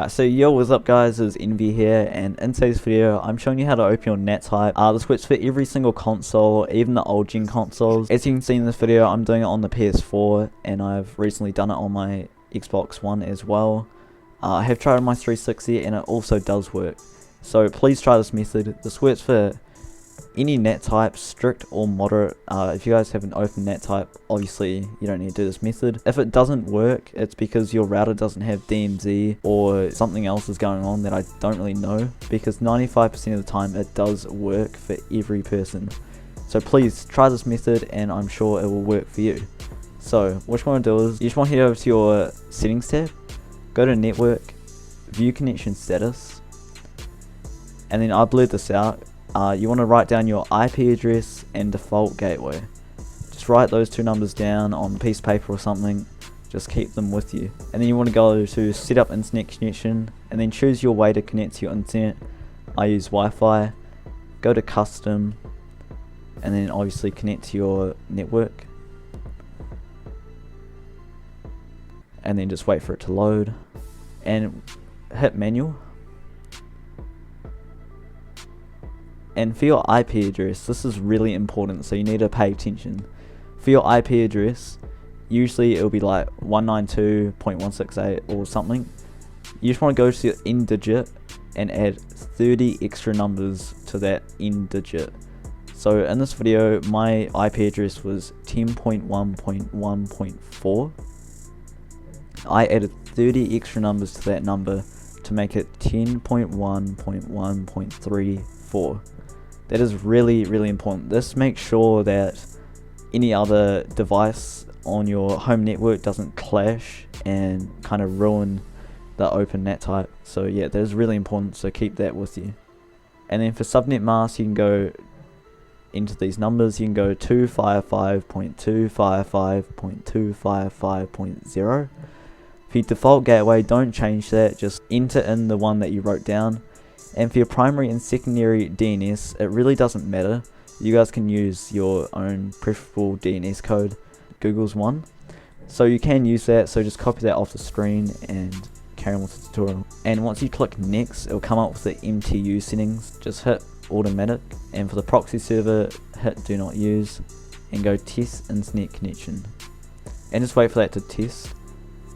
Alright, so yo, what's up guys, it's Envy here, and in today's video I'm showing you how to open your NAT type. This works for every single console, even the old gen consoles. As you can see in this video, I'm doing it on the PS4 and I've recently done it on my Xbox One as well. I have tried it on my 360 and it also does work. So please try this method. This works for any NAT type, strict or moderate. If you guys have an open NAT type, obviously you don't need to do this method. If it doesn't work, it's because your router doesn't have DMZ or something else is going on that I don't really know, because 95% of the time it does work for every person. So please try this method and I'm sure it will work for you. So what you want to do is you just want to head over to your settings tab, go to network, view connection status, and then I blurred this out. You want to write down your IP address and default gateway. Just write those two numbers down on a piece of paper or something, just keep them with you. And then you want to go to set up internet connection and then choose your way to connect to your internet. I use Wi-Fi. Go to custom and then obviously connect to your network. And then just wait for it to load and hit manual. And for your IP address, this is really important, so you need to pay attention. For your IP address, usually it'll be like 192.168 or something. You just want to go to your end digit and add 30 extra numbers to that end digit. So in this video, my IP address was 10.1.1.4. I added 30 extra numbers to that number to make it 10.1.1.34. That is really important. This makes sure that any other device on your home network doesn't clash and kind of ruin the open NAT type. So yeah, that is really important, so keep that with you. And then for subnet mask, you can go into these numbers. You can go 255.255.255.0. For your default gateway, don't change that, just enter in the one that you wrote down. And for your primary and secondary DNS, it really doesn't matter. You guys can use your own preferable DNS code. Google's one. So you can use that, so just copy that off the screen and carry on with the tutorial. And once you click next, it'll come up with the MTU settings. Just hit automatic, and for the proxy server, hit do not use and go test internet connection. And just wait for that to test.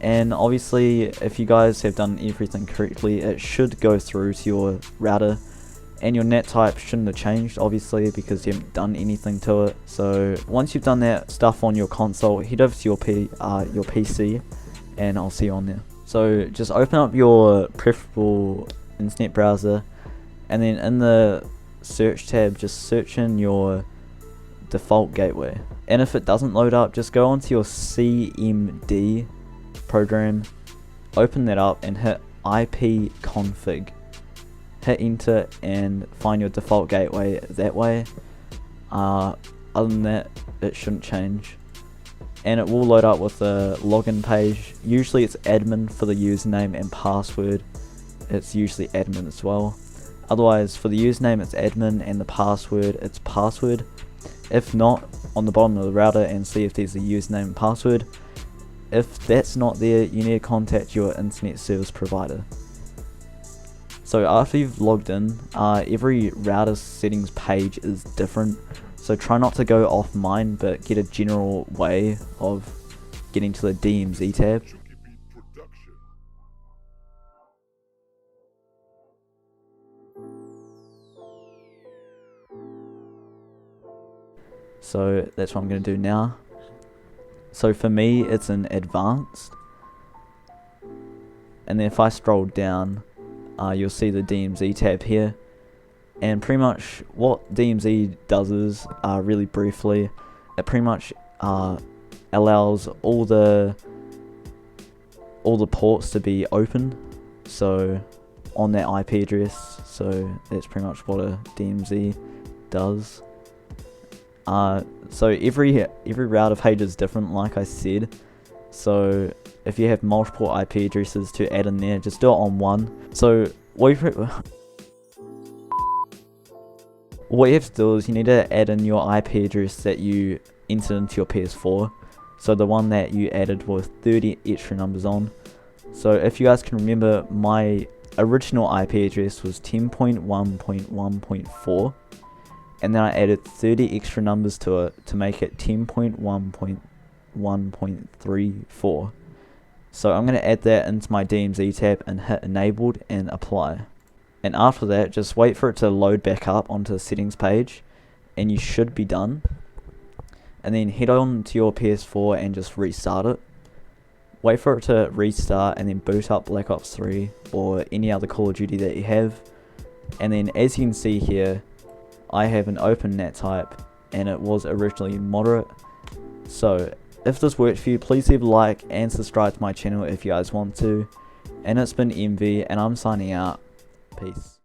And obviously, if you guys have done everything correctly, it should go through to your router, and your NAT type shouldn't have changed, obviously, because you haven't done anything to it. So once you've done that stuff on your console, head over to your PC, and I'll see you on there. So just open up your preferable internet browser, and then in the search tab, just search in your default gateway. And if it doesn't load up, just go onto your CMD program, open that up and hit IP config, hit enter and find your default gateway that way. Other than that, it shouldn't change, and it will load up with a login page. Usually it's admin for the username, and password, it's usually admin as well. Otherwise, for the username it's admin and the password it's password. If not, on the bottom of the router and see if there's a username and password. If that's not there, you need to contact your internet service provider. So after you've logged in, every router settings page is different. So try not to go off mine, but get a general way of getting to the DMZ tab. So that's what I'm going to do now. So for me, it's in advanced, and then if I scroll down, you'll see the DMZ tab here. And pretty much what DMZ does is, really briefly, it pretty much allows all the ports to be open, so on that IP address. So that's pretty much what a DMZ does. So every router page is different, like I said. So if you have multiple IP addresses to add in there, just do it on one. So what you have to do is you need to add in your IP address that you entered into your PS4. So the one that you added with 30 extra numbers on. So if you guys can remember, my original IP address was 10.1.1.4, and then I added 30 extra numbers to it to make it 10.1.1.34. So I'm going to add that into my DMZ tab and hit enabled and apply. And after that, just wait for it to load back up onto the settings page, and you should be done. And then head on to your PS4 and just restart it. Wait for it to restart and then boot up Black Ops 3 or any other Call of Duty that you have. And then as you can see here, I have an open NAT type and it was originally moderate. So if this worked for you, please leave a like and subscribe to my channel if you guys want to. And it's been MV and I'm signing out. Peace.